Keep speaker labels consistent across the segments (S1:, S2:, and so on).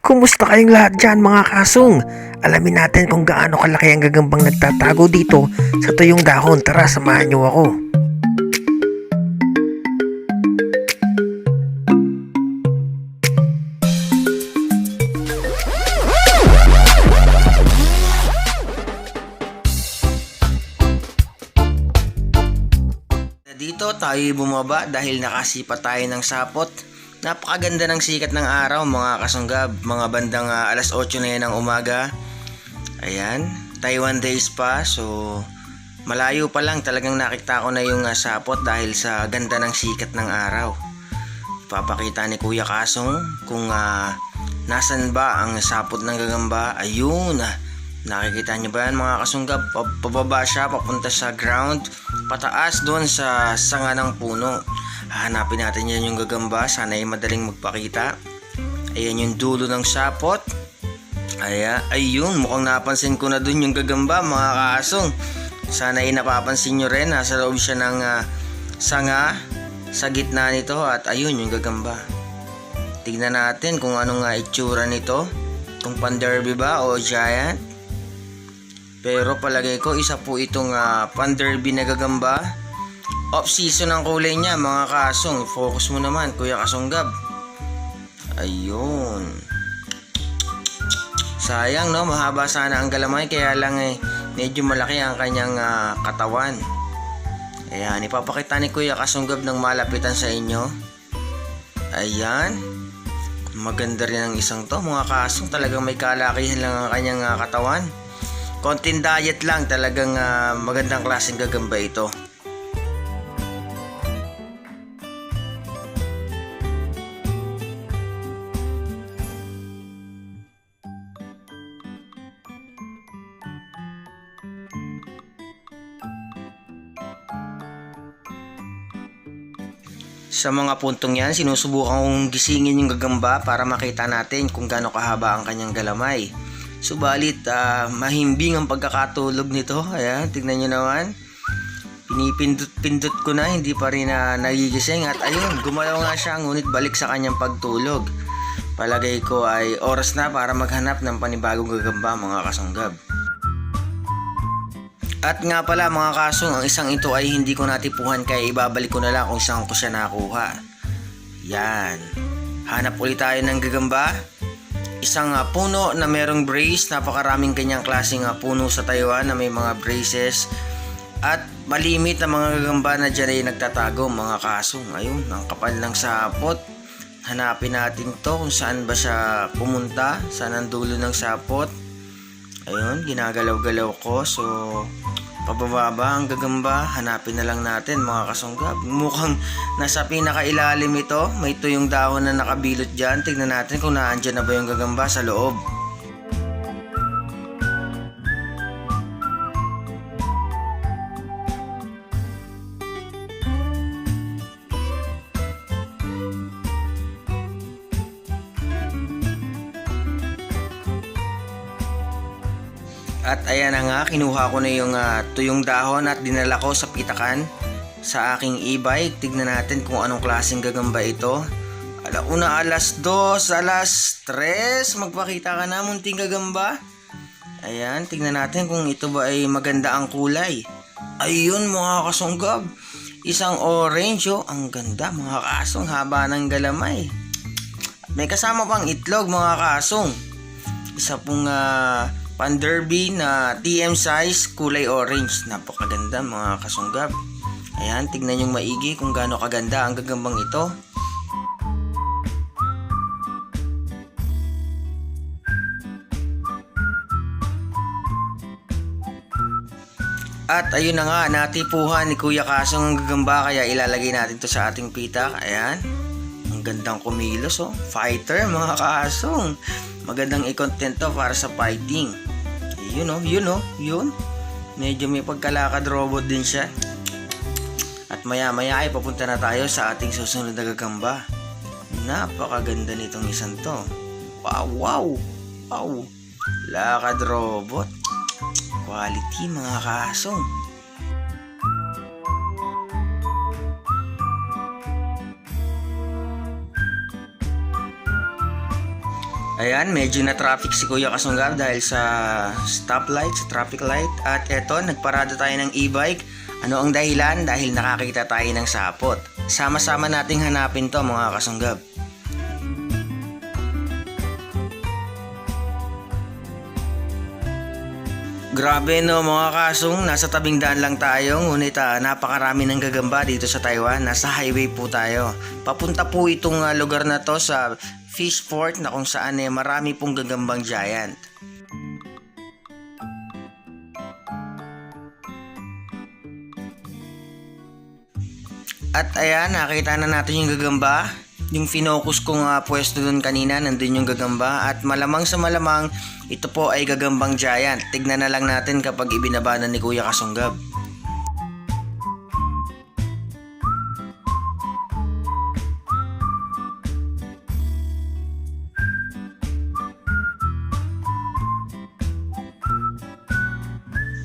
S1: Kumusta kayong lahat dyan mga kasong? Alamin natin kung gaano kalaki ang gagambang nagtatago dito sa tuyong dahon. Tara, samahan niyo ako. Dito tayo bumaba dahil nakasipa tayo ng sapot. Napakaganda ng sikat ng araw mga kasunggab, mga bandang alas 8 na yan ng umaga. Ayan, Taiwan days pa, so malayo pa lang talagang nakita ko na yung sapot dahil sa ganda ng sikat ng araw. Papakita ni Kuya Kasong kung nasan ba ang sapot ng gagamba. Ayun, nakikita niyo ba yan mga kasunggab? Pababa siya, papunta sa ground, pataas doon sa sanga ng puno. Hanapin natin yan yung gagamba, sana ay madaling magpakita. Ayan yung dulo ng sapot. Ayun, mukhang napansin ko na dun yung gagamba mga kaasong. Sana ay napapansin nyo rin, nasa loob siya ng sanga sa gitna nito at ayun yung gagamba. Tignan natin kung anong itsura nito, kung pan-derby ba o giant. Pero palagay ko isa po itong pan-derby na gagamba. Off-season ang kulay niya mga kasong. Focus mo naman Kuya Kasunggab. Ayun. Sayang no, mahaba sana ang galamay, kaya lang medyo malaki ang kanyang katawan. Ayan, ipapakita ni Kuya Kasunggab ng malapitan sa inyo. Ayan. Maganda rin ang isang to mga kasong. Talagang may kalakihan lang ang kanyang katawan. Konting diet lang, talagang magandang klaseng gagamba ito. Sa mga puntong yan, sinusubukan kong gisingin yung gagamba para makita natin kung gaano kahaba ang kanyang galamay. Subalit, mahimbing ang pagkakatulog nito. Ayan, tignan nyo naman. Pinipindot-pindot ko na, hindi pa rin nagigising. At ayun, gumalaw nga siya, ngunit balik sa kanyang pagtulog. Palagay ko ay oras na para maghanap ng panibagong gagamba mga kasunggab. At nga pala mga kasong, ang isang ito ay hindi ko natipuhan kaya ibabalik ko na lang kung saan ko siya nakuha. Yan. Hanap ulit tayo ng gagamba. Isang puno na merong brace. Napakaraming kanyang klaseng puno sa Taiwan na may mga braces. At malimit na mga gagamba na dyan ay nagtatago mga kasong. Ayun, ang kapal ng sapot. Hanapin natin to kung saan ba siya pumunta. Saan ang dulo ng sapot. Ayun, ginagalaw-galaw ko. So, pababa ang gagamba. Hanapin na lang natin mga kasunggab. Mukhang nasa pinakailalim ito. May tuyong dahon na nakabilot dyan. Tignan natin kung naandyan na ba yung gagamba sa loob. At ayan na nga, kinuha ko na yung tuyong dahon at dinala ko sa pitakan sa aking e-bike. Tignan natin kung anong klaseng gagamba ito. Alauna, alas 2, alas 3, magpakita ka na munting gagamba. Ayan, tignan natin kung ito ba ay maganda ang kulay. Ayun mga kasunggab, isang orange oh. Ang ganda mga kasong, haba ng galamay. May kasama pang itlog mga kasong. Isa pong pan-derby na TM size, kulay orange. Napakaganda mga kasunggab. Ayan, tignan yung maigi kung gaano kaganda ang gagambang ito. At ayun na nga, natipuhan ni Kuya Kasong ang gagamba, kaya ilalagay natin to sa ating pitak. Ayan, ang gandang kumilos oh. Fighter mga Kasong. Magandang i-content to para sa fighting. Yun. Medyo may pagkalakad robot din siya. At maya ay papunta na tayo sa ating susunod na gagamba. Napakaganda nitong isang to. Wow. Lakad robot. Quality mga kasong. Ayan, medyo na traffic si Kuya Kasunggab dahil sa stoplight, sa traffic light. At eto, nagparada tayo ng e-bike. Ano ang dahilan? Dahil nakakita tayo ng sapot. Sama-sama nating hanapin to mga Kasunggab. Grabe no mga kasong, nasa tabing daan lang tayo, ngunit napakarami ng gagamba dito sa Taiwan. Nasa highway po tayo. Papunta po itong lugar na to sa Fishport na kung saan marami pong gagambang giant. At ayan, nakita na natin yung gagamba. Yung finokus kong pwesto dun kanina, nandun yung gagamba. At malamang sa malamang, ito po ay gagambang giant. Tignan na lang natin kapag ibinaba na ni Kuya Kasunggab.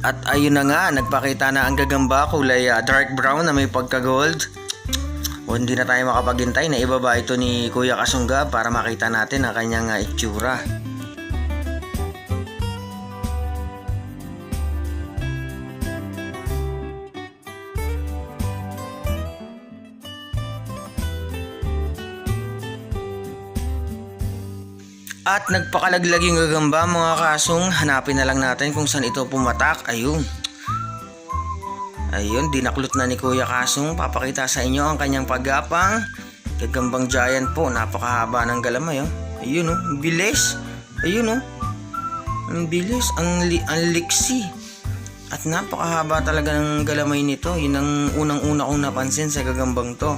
S1: At ayun na nga, nagpakita na ang gagamba, kulay dark brown na may pagka-gold. O hindi na tayo makapaghintay na ibaba ito ni Kuya Kasunggab para makita natin ang kanyang itsura. At nagpakalaglag yung gagamba mga kasong, hanapin na lang natin kung saan ito pumatak. Ayun, dinaklot na ni Kuya Kasong. Papakita sa inyo ang kanyang paggapang. Gagambang giant po, napakahaba ng galamay. Ayun ang bilis. Ayun ang bilis, ang liksi. At napakahaba talaga ng galamay nito. Yun ang unang-una kong napansin sa gagambang to.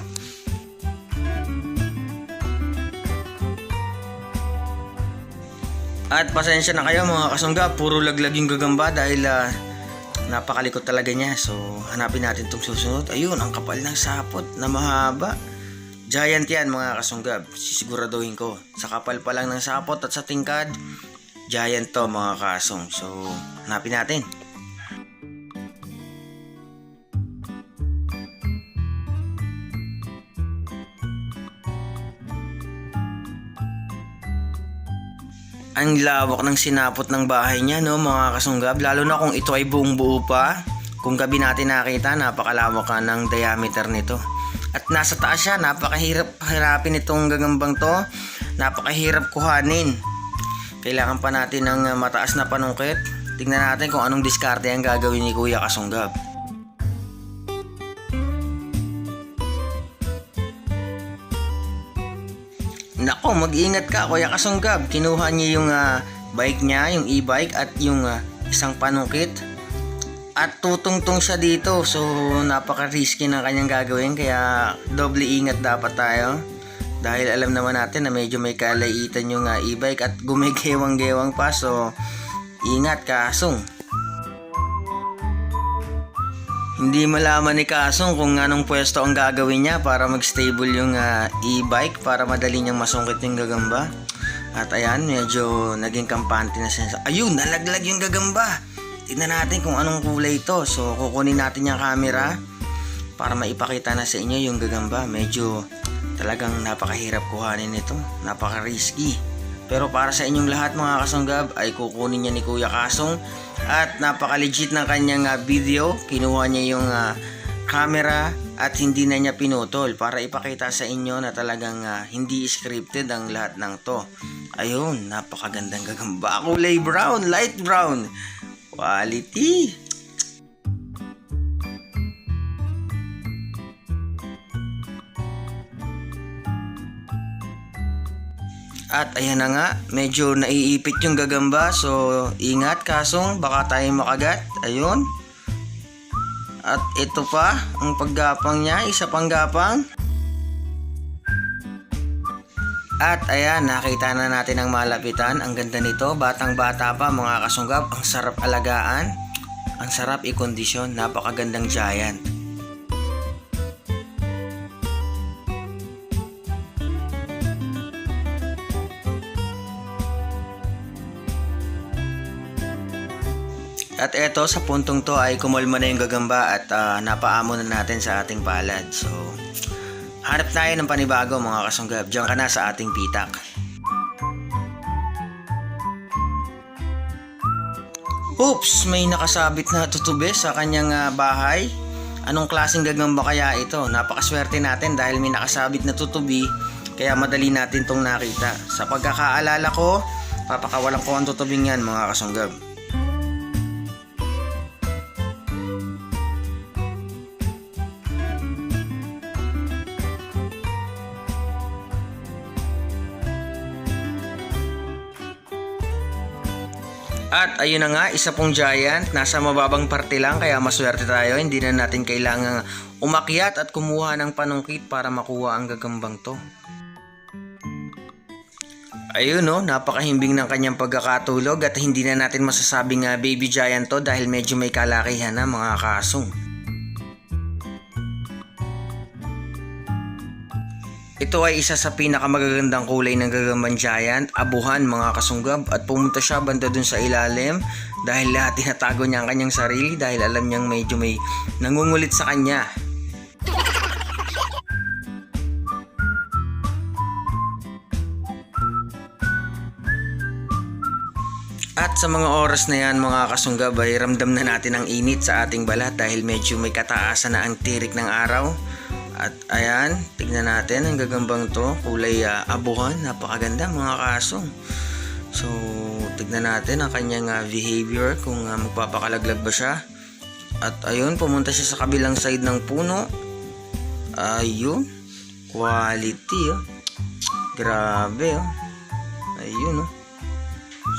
S1: At pasensya na kayo mga Kasunggab, puro laglag yung gagamba dahil napakalikot talaga niya. So hanapin natin itong susunod. Ayun, ang kapal ng sapot na mahaba. Giant yan mga Kasunggab, sisiguraduhin ko. Sa kapal pa lang ng sapot at sa tingkad, giant to mga kasong. So hanapin natin. Ang lawak ng sinapot ng bahay niya no mga Kasunggab, lalo na kung ito ay buong buo pa. Kung gabi natin nakita, napakalawak ng diameter nito. At nasa taas siya, napakahirapin itong gagambang to. Napakahirap kuhanin. Kailangan pa natin ng mataas na panungkit. Tingnan natin kung anong diskarte ang gagawin ni Kuya Kasunggab. Nako, mag-ingat ka Kuya Kasunggab. Kinuha niya yung bike niya, yung e-bike at yung isang panungkit. At tutungtong siya dito. So napaka-risky ng kanyang gagawin. Kaya doble ingat dapat tayo. Dahil alam naman natin na medyo may kalaitan yung e-bike at gumigewang-gewang pa. So ingat Kasong. Hindi malaman ni Kasong kung anong pwesto ang gagawin niya para mag-stable yung e-bike para madali niyang masungkit yung gagamba. At ayan, medyo naging kampante na siya. Ayun, nalaglag yung gagamba. Tignan natin kung anong kulay ito. So kukunin natin yung camera para maipakita na sa inyo yung gagamba. Medyo talagang napakahirap kuhanin ito. Napaka-risky. Pero para sa inyong lahat mga Kasunggab ay kukunin niya ni Kuya Kasong. At napaka-legit ng kanyang video. Kinuha niya yung camera at hindi na niya pinutol para ipakita sa inyo na talagang hindi scripted ang lahat ng to. Ayun, napakagandang gagamba. Kulay brown, light brown. Quality. At ayan na nga, medyo naiipit yung gagamba. So ingat Kasong, baka tayo makagat. Ayun. At ito pa, ang paggapang niya, isa pang gapang. At ayan, nakita na natin ang malapitan. Ang ganda nito, batang bata pa mga Kasunggab. Ang sarap alagaan, ang sarap i-kondisyon. Napakagandang giant. At eto, sa puntong to ay kumulma na yung gagamba at napaamo na natin sa ating palad. So hanap tayo ng panibago mga Kasunggab. Diyan ka na sa ating pitak. Oops! May nakasabit na tutubi sa kanyang bahay. Anong klaseng gagamba kaya ito? Napakaswerte natin dahil may nakasabit na tutubi, kaya madali natin tong nakita. Sa pagkakaalala ko, papakawalan ko ang tutubing yan mga kasunggab. At ayun na nga, isa pong giant, nasa mababang parte lang kaya maswerte tayo. Hindi na natin kailangang umakyat at kumuha ng panungkit para makuha ang gagambang to. Ayun no, napakahimbing ng kanyang pagkakatulog at hindi na natin masasabing baby giant to dahil medyo may kalakihan na mga kasong. Ito ay isa sa pinakamagagandang kulay ng gagambang giant, abuhan mga kasunggab, at pumunta siya banda dun sa ilalim dahil tinatago niya ang kanyang sarili dahil alam niyang medyo may nangungulit sa kanya. At sa mga oras na yan mga kasunggab ay ramdam na natin ang init sa ating balat dahil medyo may kataasan na ang tirik ng araw. At ayan, tignan natin ang gagambang to, kulay abuhan, napakaganda mga kasong. So, tignan natin ang kanyang behavior, kung magpapakalaglag ba siya. At ayun, pumunta siya sa kabilang side ng puno. Ayun, quality oh. Grabe oh. Ayun oh.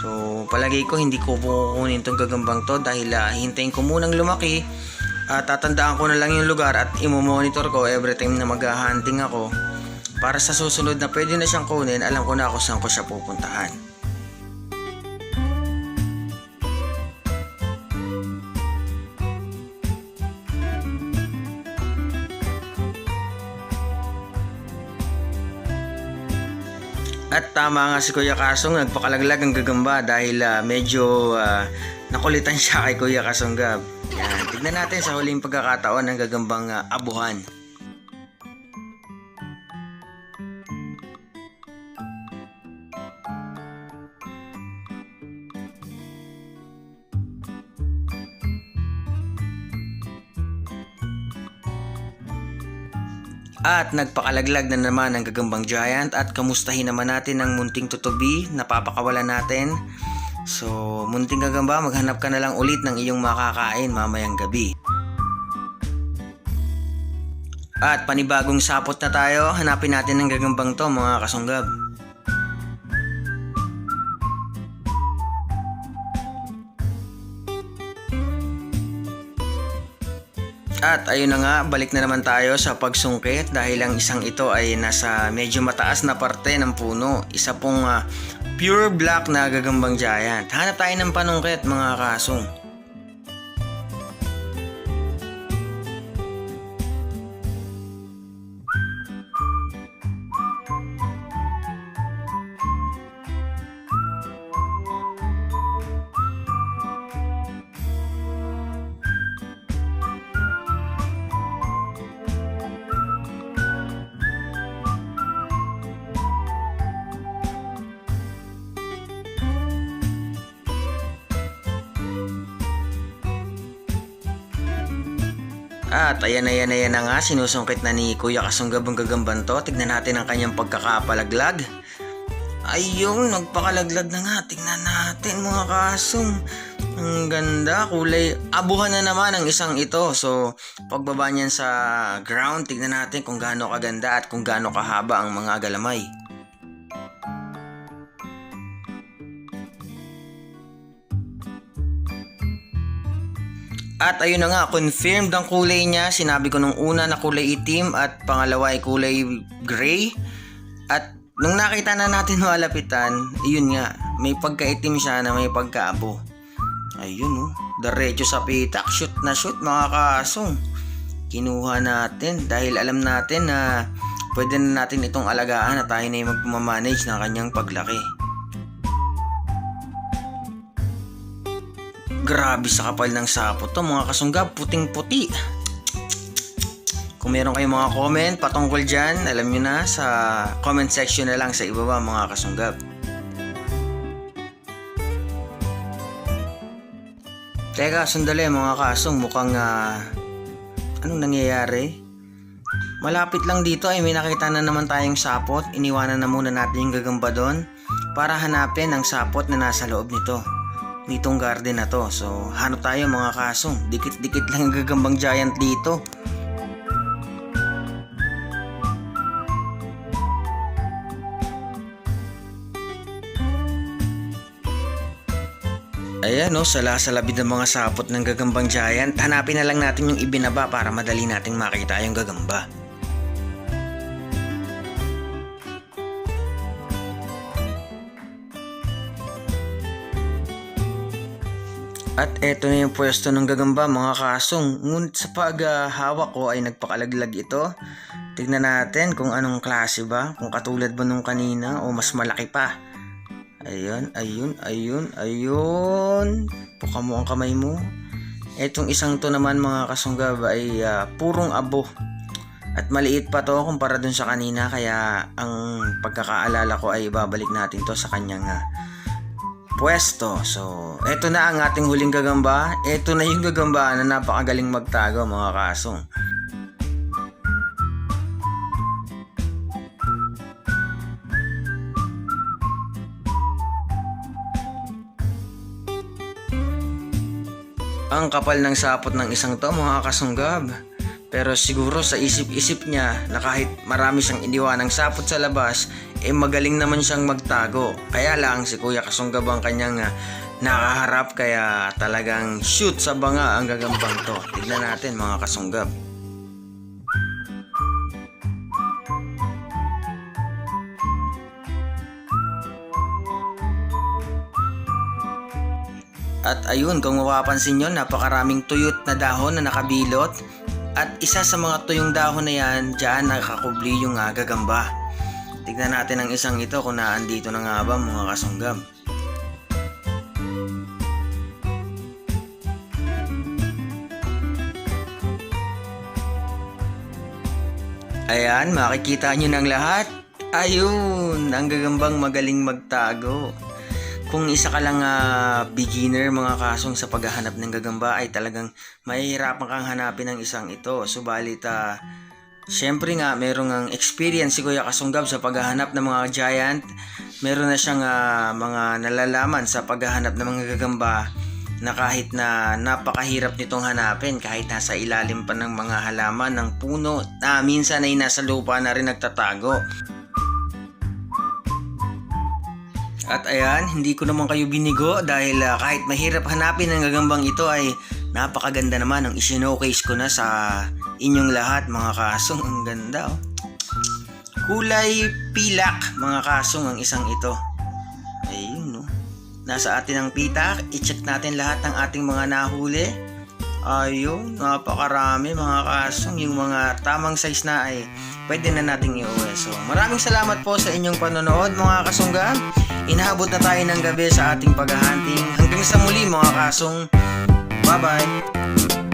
S1: So, palagay ko hindi ko kukunin tong gagambang to dahil hintayin ko munang lumaki. Tatandaan ko na lang yung lugar at imo-monitor ko every time na mag-hunting ako para sa susunod na pwede na siyang kunin, alam ko na kung saan ko siya pupuntahan. At tama nga si Kuya Kasong, nagpakalaglag ang gagamba dahil medyo nakulitan siya kay Kuya Kasunggab. Yan, tignan natin sa huling pagkakataon ng gagambang abuhan. At nagpakalaglag na naman ang gagambang giant at kamustahin naman natin ang munting tutubi na papakawalan natin. So, munting gagamba, maghanap ka na lang ulit ng iyong makakain mamayang gabi. At panibagong sapot na tayo, hanapin natin ang gagambang to mga kasunggab. At ayun na nga, balik na naman tayo sa pagsungkit dahil ang isang ito ay nasa medyo mataas na parte ng puno. Isa pong pure black na gagambang giant. Hanap tayo ng panungkit mga kasong. At ayan na nga, sinusungkit na ni Kuya Kasunggab ang gagamban to. Tignan natin ang kanyang pagkakapalaglag. Ayun, nagpakalaglag na nga. Tignan natin mga kasong. Ang ganda, kulay abuhan na naman ang isang ito. So, pagbaba niyan sa ground, tignan natin kung gaano kaganda at kung gaano kahaba ang mga galamay. At ayun na nga, confirmed ang kulay niya. Sinabi ko nung una na kulay itim at pangalawa ay kulay gray. At nung nakita na natin malapitan, ayun nga, may pagkaitim siya na may pagkaabo. Ayun diretso sa pitak, shoot na shoot mga kasong. Kinuha natin dahil alam natin na pwede na natin itong alagaan at tayo na yung magmamanage ng kanyang paglaki. Grabe sa kapal ng sapot to mga kasunggab, puting puti. Kung meron kayong mga comment patungkol dyan, alam nyo na, sa comment section na lang sa ibaba mga kasunggab. Teka, sandali mga kasong, mukhang anong nangyayari? Malapit lang dito ay may nakita na naman tayong sapot. Iniwanan na muna natin yung gagamba doon para hanapin ang sapot na nasa loob nitong garden na to. So hanap tayo mga kasong, dikit-dikit lang ang gagambang giant dito. Ayan no, salasalabid ng mga sapot ng gagambang giant. Hanapin na lang natin yung ibinaba para madali nating makita yung gagamba. At eto na yung pwesto ng gagamba mga kasong. Ngunit sa paghawak ko ay nagpakalaglag ito. Tignan natin kung anong klase ba. Kung katulad ba nung kanina o mas malaki pa. Ayun. Puka mo ang kamay mo. Etong isang to naman mga kasunggab ay purong abo. At maliit pa to kumpara dun sa kanina. Kaya ang pagkakaalala ko ay ibabalik natin to sa kanyang pwesto. So, eto na ang ating huling gagamba. Eto na yung gagamba na napakagaling magtago mga kasong. Ang kapal ng sapot ng isang to mga kasunggab. Pero siguro sa isip-isip niya na kahit marami siyang iniwanang sapot sa labas, magaling naman siyang magtago. Kaya lang si Kuya Kasunggab ang kanyang nakaharap, kaya talagang shoot sa banga ang gagambang to. Tignan natin mga kasunggab. At ayun, kung mapapansin nyo, napakaraming tuyot na dahon na nakabilot. At isa sa mga tuyong dahon na yan, dyan nakakubli yung gagamba. Tignan natin ang isang ito kung naandito na nga ba mga kasunggab. Ayan, makikita nyo ng lahat. Ayun, ang gagambang magaling magtago. Kung isa ka lang beginner mga kasong sa paghahanap ng gagamba ay talagang mahihirapan kang hanapin ang isang ito. Subalit syempre nga merong ang experience si Kuya Kasunggab sa paghahanap ng mga giant. Meron na siyang mga nalalaman sa paghahanap ng mga gagamba na kahit na napakahirap nitong hanapin, kahit nasa ilalim pa ng mga halaman ng puno, minsan ay nasa lupa na rin nagtatago. At ayan, hindi ko naman kayo binigo dahil kahit mahirap hanapin ang gagambang ito ay napakaganda naman ang isinokase ko na sa inyong lahat mga kasong. Ang ganda oh. Kulay pilak mga kasong ang isang ito. Ayun no. Nasa atin ang pitak, i-check natin lahat ng ating mga nahuli. Ayun, napakarami mga kasong. Yung mga tamang size na ay pwede na nating iuwi. So maraming salamat po sa inyong panonood mga kasungga. Inaabot na tayo ng gabi sa ating paghahunting. Hanggang sa muli mga kasong. Bye bye.